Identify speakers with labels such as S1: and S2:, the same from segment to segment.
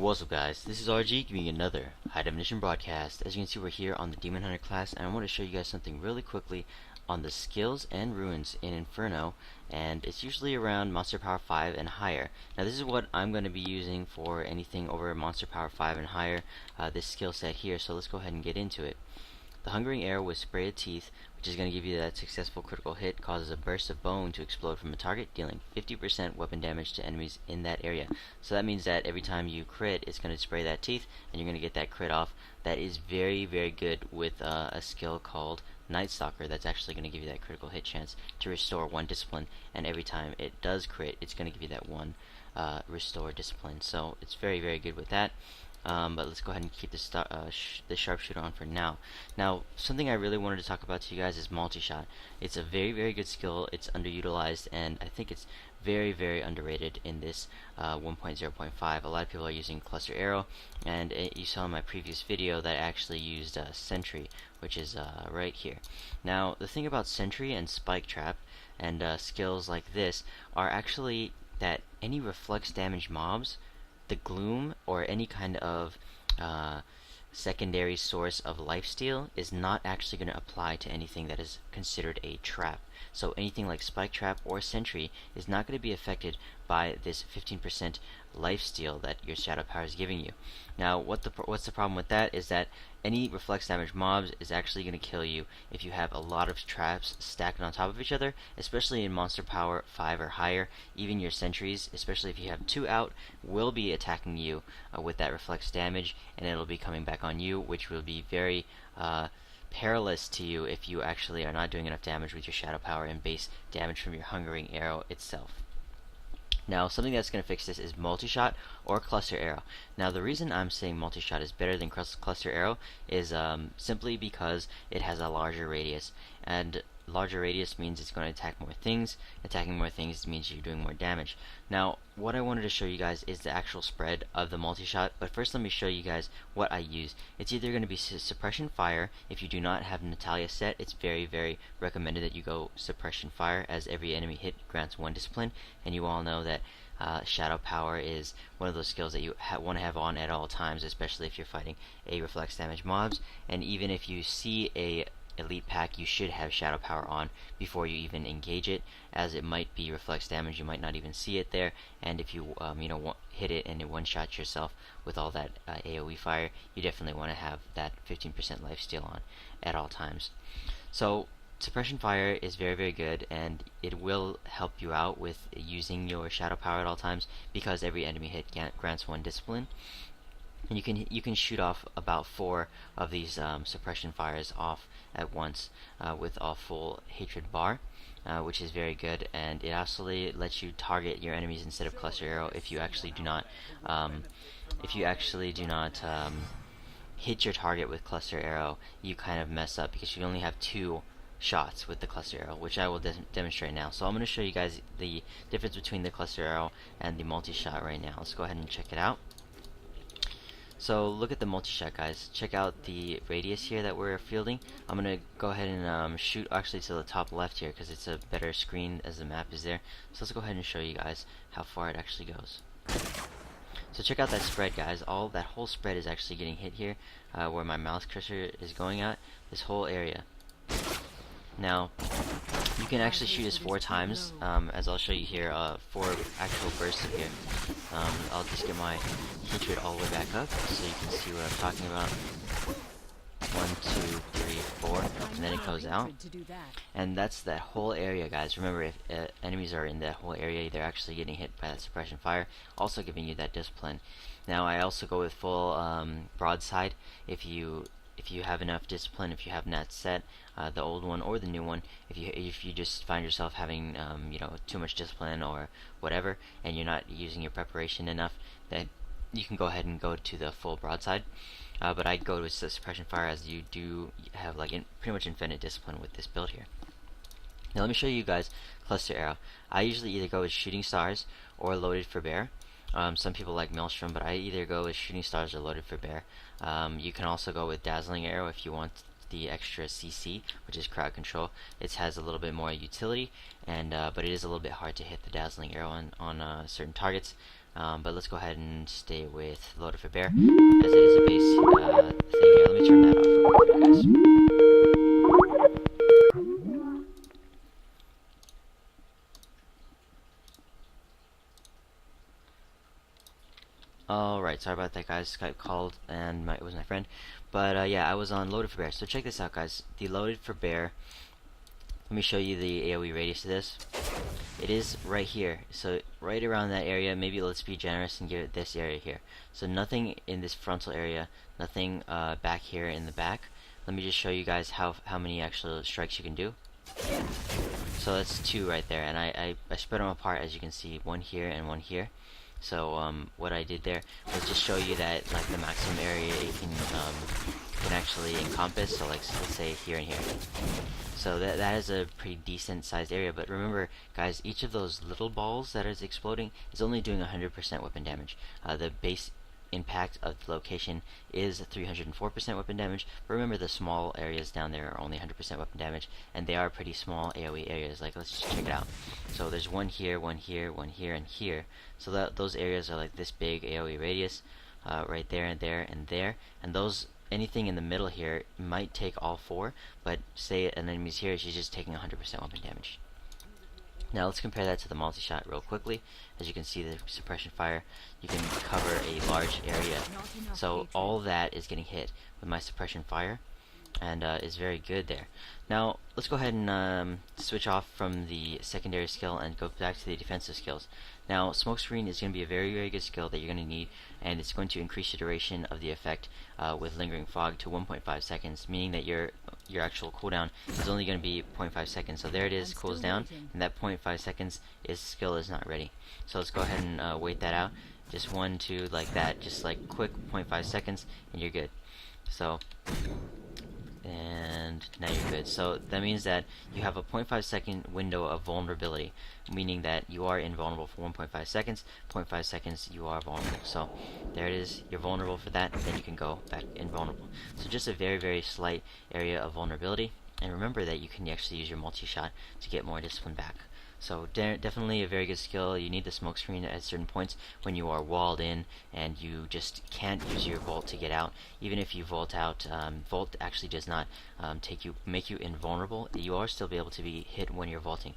S1: What's up guys, this is RG giving you another high definition broadcast. As you can see, we're here on the Demon Hunter class, and I want to show you guys something really quickly on the skills and runes in Inferno, and it's usually around Monster Power 5 and higher. Now this is what I'm going to be using for anything over Monster Power 5 and higher, this skill set here, so let's go ahead and get into it. The Hungering Arrow with Spray of Teeth, which is going to give you that successful critical hit, causes a burst of bone to explode from a target, dealing 50% weapon damage to enemies in that area. So that means that every time you crit, it's going to spray that teeth, and you're going to get that crit off. That is very, very good with a skill called Night Stalker. That's actually going to give you that critical hit chance to restore 1 discipline, and every time it does crit, it's going to give you that 1 restore discipline. So it's very, very good with that. But let's go ahead and keep the sharpshooter on for now. Now, something I really wanted to talk about to you guys is multi-shot. It's a very, very good skill. It's underutilized, and I think it's very, very underrated in this 1.0.5. A lot of people are using Cluster Arrow, and you saw in my previous video that I actually used Sentry, which is right here. Now, the thing about Sentry and Spike Trap and skills like this are actually that any reflex damage mobs, the gloom, or any kind of secondary source of lifesteal is not actually going to apply to anything that is considered a trap. So anything like Spike Trap or Sentry is not going to be affected by this 15% lifesteal that your Shadow Power is giving you. Now, what's the problem with that is that any reflex damage mobs is actually going to kill you if you have a lot of traps stacked on top of each other, especially in Monster Power 5 or higher. Even your sentries, especially if you have 2 out, will be attacking you with that reflex damage, and it'll be coming back on you, which will be very perilous to you if you actually are not doing enough damage with your Shadow Power and base damage from your Hungering Arrow itself. Now, something that's going to fix this is multi-shot or Cluster Arrow. Now, the reason I'm saying multi-shot is better than Cluster Arrow is simply because it has a larger radius, and larger radius means it's going to attack more things. Attacking more things means you're doing more damage. Now, what I wanted to show you guys is the actual spread of the multi-shot, but first let me show you guys what I use. It's either going to be Suppression Fire. If you do not have Natalia set, it's very, very recommended that you go Suppression Fire, as every enemy hit grants 1 discipline, and you all know that Shadow Power is one of those skills that you want to have on at all times, especially if you're fighting a reflex damage mobs. And even if you see a elite pack, you should have Shadow Power on before you even engage it, as it might be reflex damage. You might not even see it there, and if you hit it and it one-shots yourself with all that AoE fire, you definitely want to have that 15% lifesteal on at all times. So Suppression Fire is very, very good, and it will help you out with using your Shadow Power at all times, because every enemy hit grants 1 discipline. And you can shoot off about 4 of these suppression fires off at once with a full hatred bar, which is very good, and it actually lets you target your enemies instead of Cluster Arrow if you actually do not hit your target with Cluster Arrow. You kind of mess up because you only have 2 shots with the Cluster Arrow, which I will demonstrate now. So I'm going to show you guys the difference between the Cluster Arrow and the multi-shot right now. Let's go ahead and check it out. So look at the multi-shot, guys. Check out the radius here that we're fielding. I'm going to go ahead and shoot actually to the top left here, because it's a better screen as the map is there. So let's go ahead and show you guys how far it actually goes. So check out that spread, guys. That whole spread is actually getting hit here, where my mouse cursor is going at, this whole area. Now, you can actually shoot this 4 times, as I'll show you here, 4 actual bursts here. I'll just get my hatred all the way back up so you can see what I'm talking about. 1, 2, 3, 4, and then it goes out. And that's that whole area, guys. Remember, if enemies are in that whole area, they're actually getting hit by that suppression fire, also giving you that discipline. Now, I also go with full broadside if you have enough discipline, if you have Nat set, the old one or the new one. If you just find yourself having too much discipline or whatever, and you're not using your preparation enough, then you can go ahead and go to the full broadside. But I go with the suppression fire, as you do have pretty much infinite discipline with this build here. Now let me show you guys Cluster Arrow. I usually either go with Shooting Stars or Loaded for Bear. Some people like Maelstrom, but I either go with Shooting Stars or Loaded for Bear. You can also go with Dazzling Arrow if you want the extra CC, which is crowd control. It has a little bit more utility, and but it is a little bit hard to hit the Dazzling Arrow on certain targets. But let's go ahead and stay with loaded for bear, as it is a base thing here. Let me turn that off real quick, guys. Alright, sorry about that, guys. Skype called and it was my friend. But yeah, I was on loaded for bear. So check this out, guys. The loaded for bear. Let me show you the AoE radius of this. It is right here, so right around that area. Maybe let's be generous and give it this area here. So nothing in this frontal area, nothing back here in the back. Let me just show you guys how many actual strikes you can do. So that's 2 right there, and I spread them apart, as you can see, 1 here and 1 here. So what I did there was just show you that like the maximum area it can actually encompass. So like let's say here and here. So that is a pretty decent sized area. But remember, guys, each of those little balls that is exploding is only doing 100% weapon damage. The base impact of the location is 304% weapon damage. But remember, the small areas down there are only 100% weapon damage, and they are pretty small AoE areas. Like, let's just check it out. So there's 1 here, 1 here, 1 here, and here. So those areas are like this big AoE radius, right there and there and there. And those, anything in the middle here might take all 4, but say an enemy's here, she's just taking 100% weapon damage. Now let's compare that to the multi-shot real quickly. As you can see, the suppression fire, you can cover a large area. So all that is getting hit with my suppression fire, and is very good there. Now let's go ahead and switch off from the secondary skill and go back to the defensive skills. Now smokescreen is going to be a very good skill that you're going to need, and it's going to increase the duration of the effect with lingering fog to 1.5 seconds, meaning that your actual cooldown is only going to be 0.5 seconds. So there it is, cools down, and that 0.5 seconds skill is not ready. So let's go ahead and wait that out. Just 1, 2, like that, just like quick 0.5 seconds, and you're good. So, and now you're good. So that means that you have a 0.5 second window of vulnerability, meaning that you are invulnerable for 1.5 seconds. 0.5 seconds you are vulnerable. So there it is, you're vulnerable for that, then you can go back invulnerable. So just a very slight area of vulnerability, and remember that you can actually use your multi-shot to get more discipline back. So definitely a very good skill. You need the smoke screen at certain points when you are walled in and you just can't use your vault to get out. Even if you vault out, vault actually does not make you invulnerable. You are still be able to be hit when you're vaulting.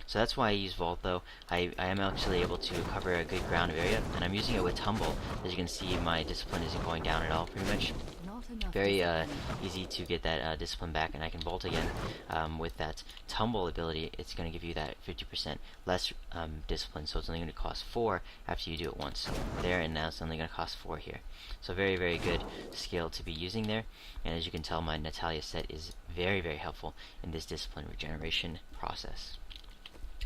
S1: So that's why I use vault, though. I am actually able to cover a good ground area, and I'm using it with tumble. As you can see, my discipline isn't going down at all, pretty much. Very easy to get that discipline back, and I can vault again. With that tumble ability, it's going to give you that 50% less discipline, so it's only going to cost 4 after you do it once there, and now it's only going to cost 4 here. So very good skill to be using there, and as you can tell, my Natalia set is very helpful in this discipline regeneration process.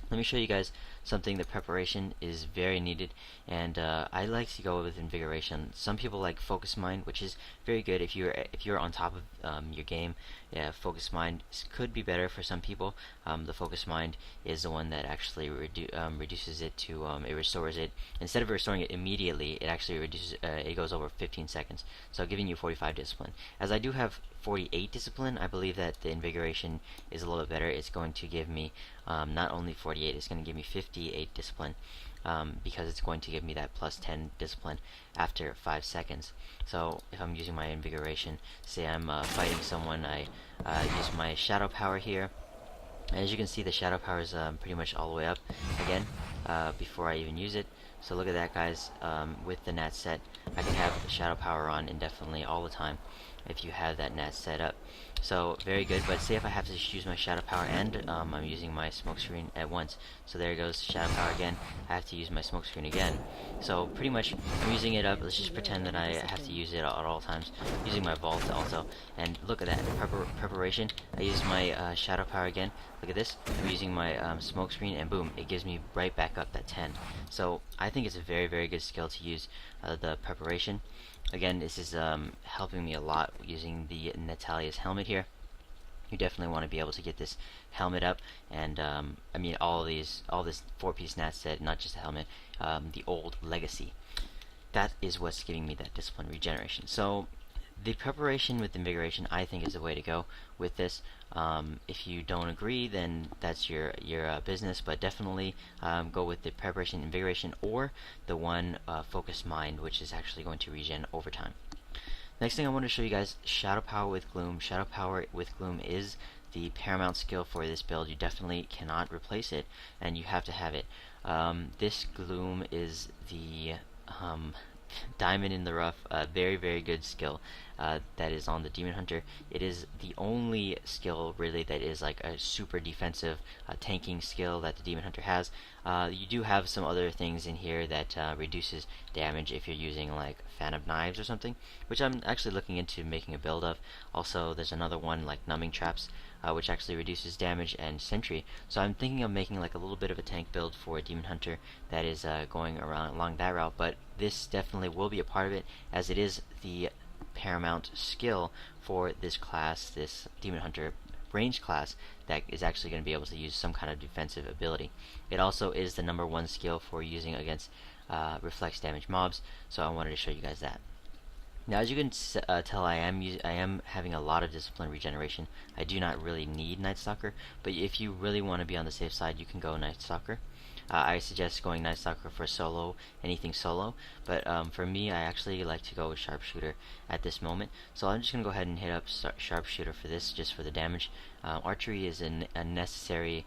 S1: Let me show you guys something. The preparation is very needed, and I like to go with invigoration. Some people like focus mind, which is very good if you're on top of your game. Yeah, focus mind could be better for some people. The focus mind is the one that actually reduces it to it restores it. Instead of restoring it immediately, it actually reduces it goes over 15 seconds, so giving you 45 discipline. As I do have 48 discipline, I believe that the invigoration is a little bit better. It's going to give me not only 48, it's going to give me 58 discipline, because it's going to give me that plus 10 discipline after 5 seconds. So if I'm using my invigoration, say I'm fighting someone, I use my shadow power here. And as you can see, the shadow power is pretty much all the way up again before I even use it. So look at that, guys. With the nat set, I can have the shadow power on indefinitely all the time if you have that nat set up. So very good. But say if I have to use my shadow power and I'm using my smoke screen at once, so there goes shadow power again. I have to use my smoke screen again. So pretty much I'm using it up. Let's just pretend that I have to use it at all times, using my vault also. And look at that preparation. I use my shadow power again. Look at this. I'm using my smoke screen, and boom, it gives me right back up that 10. So I think it's a very good skill to use, the preparation. Again, this is helping me a lot using the Natalia's helmet here. You definitely want to be able to get this helmet up, and I mean all this 4-piece nat set, not just the helmet, the old legacy. That is what's giving me that discipline regeneration. So the preparation with invigoration, I think, is the way to go with this. If you don't agree, then that's your business, but definitely go with the preparation invigoration or the one focused mind, which is actually going to regen over time. Next thing I want to show you guys, Shadow Power with Gloom. Shadow Power with Gloom is the paramount skill for this build. You definitely cannot replace it, and you have to have it. This Gloom is the diamond in the rough, very good skill that is on the Demon Hunter. It is the only skill really that is like a super defensive tanking skill that the Demon Hunter has. You do have some other things in here that reduces damage if you're using like Phantom Knives or something, which I'm actually looking into making a build of. Also, there's another one like Numbing Traps, which actually reduces damage, and Sentry. So I'm thinking of making like a little bit of a tank build for a Demon Hunter that is going around along that route, but this definitely will be a part of it, as it is the paramount skill for this class, this Demon Hunter range class, that is actually going to be able to use some kind of defensive ability. It also is the #1 skill for using against reflex damage mobs, so I wanted to show you guys that. Now, as you can tell, I am having a lot of discipline regeneration. I do not really need Night Stalker, but if you really want to be on the safe side, you can go Night Stalker. I suggest going Night Stalker for solo, anything solo, but for me, I actually like to go with Sharpshooter at this moment. So I'm just going to go ahead and hit up Sharpshooter for this, just for the damage. Archery is a necessary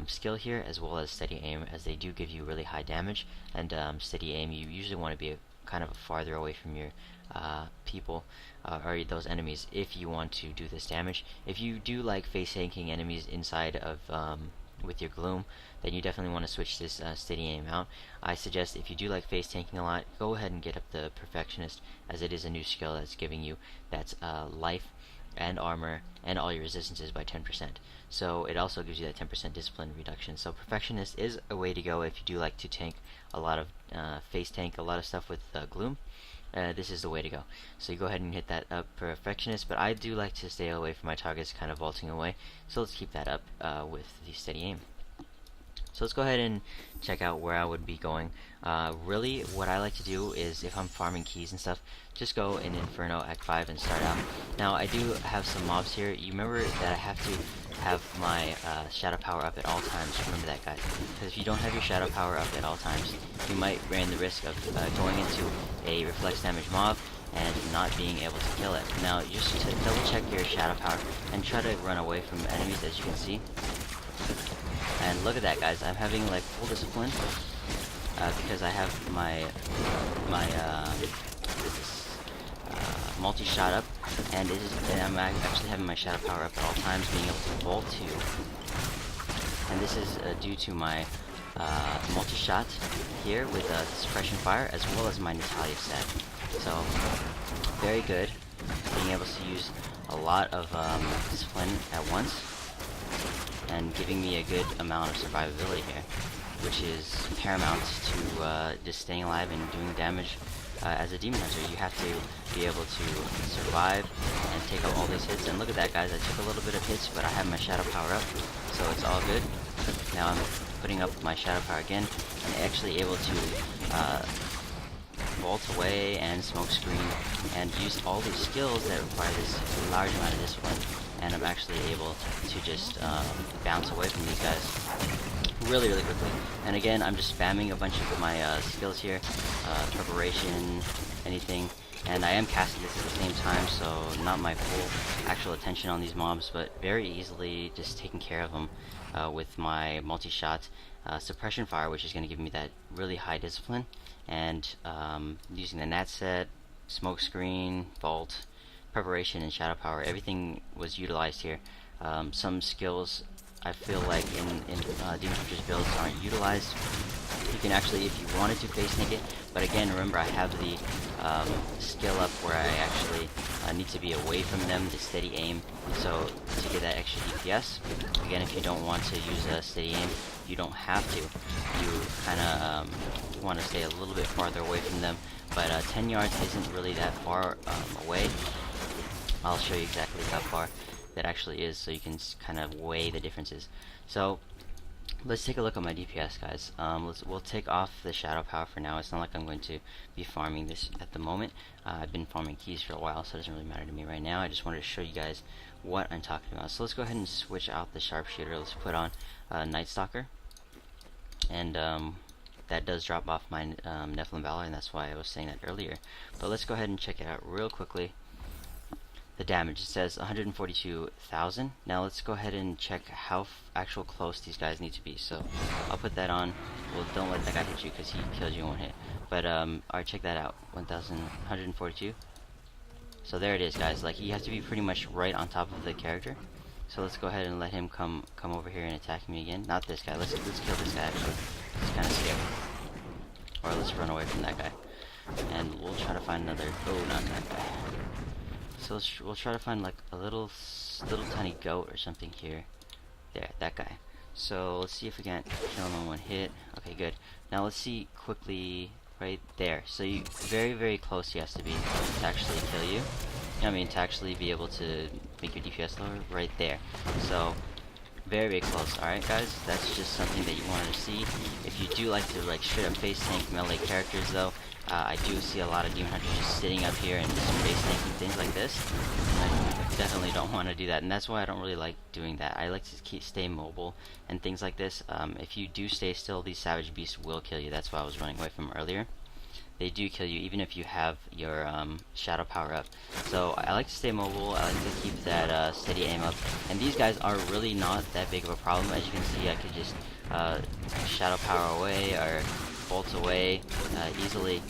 S1: skill here, as well as Steady Aim, as they do give you really high damage, and Steady Aim, you usually want to be kind of farther away from your people or those enemies if you want to do this damage. If you do like face tanking enemies inside of with your Gloom, then you definitely want to switch this Steady Aim out. I suggest if you do like face tanking a lot, go ahead and get up the Perfectionist, as it is a new skill that's giving you that life and armor and all your resistances by 10%. So it also gives you that 10% discipline reduction. So Perfectionist is a way to go if you do like to tank a lot of face tank a lot of stuff with Gloom. This is the way to go. So you go ahead and hit that up, Perfectionist, but I do like to stay away from my targets kind of vaulting away, so let's keep that up with the Steady Aim. So let's go ahead and check out where I would be going. Really, what I like to do is, if I'm farming keys and stuff, just go in Inferno Act 5 and start out. Now, I do have some mobs here. You remember that I have to have my Shadow Power up at all times. Remember that, guys. Because if you don't have your Shadow Power up at all times, you might run the risk of going into a reflex damage mob and not being able to kill it. Now, just to double check your Shadow Power and try to run away from enemies, as you can see. And look at that, guys. I'm having like full discipline because I have my multi-shot up, and I'm actually having my Shadow Power up at all times, being able to vault to. And this is due to my multi-shot here with suppression fire, as well as my Natalia set. So very good, being able to use a lot of discipline at once, and giving me a good amount of survivability here, which is paramount to just staying alive and doing damage. As a Demon Hunter, you have to be able to survive and take out all these hits. And look at that, guys, I took a little bit of hits, but I have my Shadow Power up, so it's all good. Now I'm putting up my Shadow Power again, and actually able to vault away and smoke screen and use all these skills that require this large amount of discipline. And I'm actually able to just bounce away from these guys really quickly. And again, I'm just spamming a bunch of my skills here, preparation, anything. And I am casting this at the same time, so not my full actual attention on these mobs, but very easily just taking care of them with my multi-shot suppression fire, which is going to give me that really high discipline. And using the nat set, smoke screen, vault, preparation, and Shadow Power, everything was utilized here. Some skills I feel like in Demon Hunter's builds aren't utilized. You can actually, if you wanted to, face tank it, but again, remember I have the skill up where I actually need to be away from them to Steady Aim, so to get that extra DPS. Again, if you don't want to use a Steady Aim, you don't have to. You kind of want to stay a little bit farther away from them, but 10 yards isn't really that far away. I'll show you exactly how far that actually is, so you can kind of weigh the differences. So Let's take a look at my DPS, guys. We'll take off the shadow power for now. It's not like I'm going to be farming this at the moment. I've been farming keys for a while, so it doesn't really matter to me right now. I just wanted to show you guys what I'm talking about. So let's go ahead and switch out the sharpshooter. Let's put on Night Stalker, and that does drop off my Nephilim Valor, and that's why I was saying that earlier. But let's go ahead and check it out real quickly. The damage, it says 142,000. Now let's go ahead and check how actual close these guys need to be. So I'll put that on. Well, don't let that guy hit you because he kills you in one hit. But alright, check that out. 1,142. So there it is, guys. Like, he has to be pretty much right on top of the character. So let's go ahead and let him come over here and attack me again. Not this guy. Let's kill this guy actually. He's kind of scary. Or let's run away from that guy. And we'll try to find another. Oh, not that guy. So we'll try to find like a little tiny goat or something here. There, that guy. So let's see if we can't kill him in one hit. Okay, good. Now let's see quickly right there. So you very close he has to be to actually kill you. I mean, to actually be able to make your DPS lower right there. So very close. Alright, guys, that's just something that you wanted to see. If you do like to like straight up face tank melee characters though, I do see a lot of Demon Hunters just sitting up here and just face tanking things like this. I definitely don't want to do that, and that's why I don't really like doing that. I like to stay mobile and things like this. If you do stay still, these savage beasts will kill you. That's why I was running away from earlier. They do kill you even if you have your shadow power up. So I like to stay mobile. I like to keep that steady aim up. And these guys are really not that big of a problem. As you can see, I could just shadow power away or bolt away easily,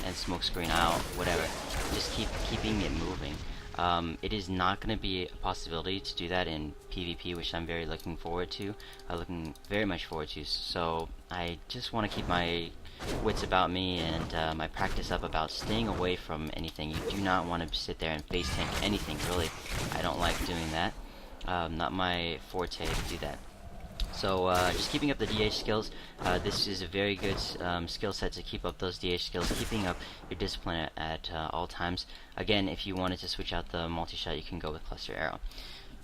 S1: and smoke screen out, whatever. Just keeping it moving. It is not going to be a possibility to do that in PvP, which I'm very looking forward to. Looking very much forward to. So I just want to keep my wits about me and my practice up about staying away from anything. You do not want to sit there and face tank anything, really. I don't like doing that. Not my forte to do that. So just keeping up the DH skills. This is a very good skill set to keep up those DH skills, keeping up your discipline at all times. Again, if you wanted to switch out the multi-shot, you can go with Cluster Arrow.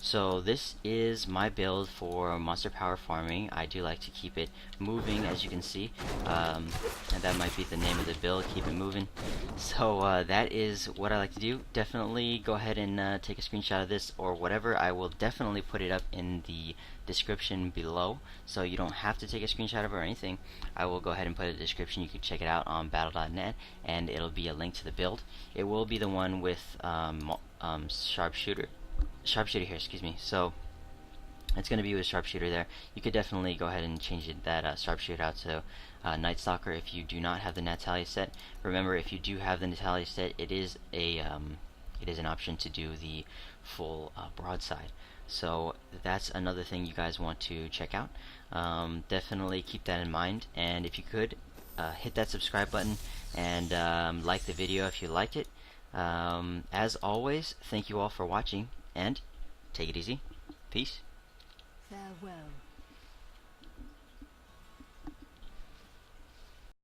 S1: So this is my build for monster power farming. I do like to keep it moving, as you can see, and that might be the name of the build, keep it moving. So that is what I like to do. Definitely go ahead and take a screenshot of this or whatever. I will definitely put it up in the description below, so you don't have to take a screenshot of it or anything. I will go ahead and put it in the description. You can check it out on battle.net, and it'll be a link to the build. It will be the one with sharpshooter here, excuse me. So it's going to be with sharpshooter there. You could definitely go ahead and change that sharpshooter out to Night Stalker if you do not have the Natalia set. Remember, if you do have the Natalia set, it is an option to do the full broadside. So that's another thing you guys want to check out. Definitely keep that in mind, and if you could hit that subscribe button and like the video if you liked it. As always, thank you all for watching, and take it easy. Peace.
S2: Farewell.